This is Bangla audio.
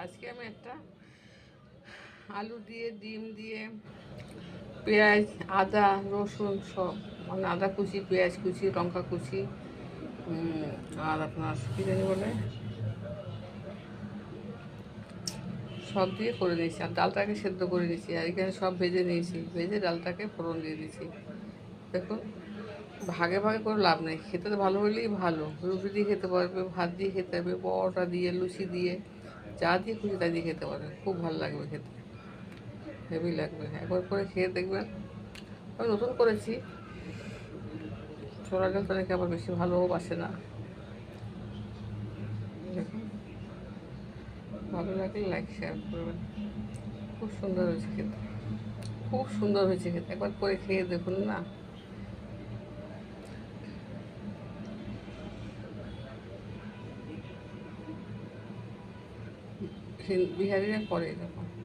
আজকে আমি একটা আলু দিয়ে ডিম দিয়ে পেঁয়াজ আদা রসুন সব মানে আদা কুচি পেঁয়াজ কুচি লঙ্কা কুচি আর আপনার কী জানি বলে সব দিয়ে করে নিয়েছি। আর ডালটাকে সেদ্ধ করে নিয়েছি। আর এখানে সব ভেজে নিয়েছি, ভেজে ডালটাকে ফোড়ন দিয়ে দিয়েছি। দেখুন, ভাগে ভাগে করে লাভ নেই, খেতে তো ভালো হলেই ভালো। রুটি দিয়ে খেতে পারবে, ভাত দিয়ে খেতে পারবে, পরোটা দিয়ে, লুচি দিয়ে, যা দিয়ে খুশি তা দিয়ে খেতে পারবে। খুব ভালো লাগবে খেতে, হেভি লাগবে। একবার করে খেয়ে দেখবেন। আমি নতুন করেছি, ছোলা ডাল তো অনেকে আবার বেশি ভালোও বাসে না। দেখুন, ভালো লাগলে লাইক শেয়ার করবেন। খুব সুন্দর হয়েছে খেতে, খুব সুন্দর হয়েছে খেতে। একবার করে খেয়ে দেখুন না। বিহারিরা করে এরকম।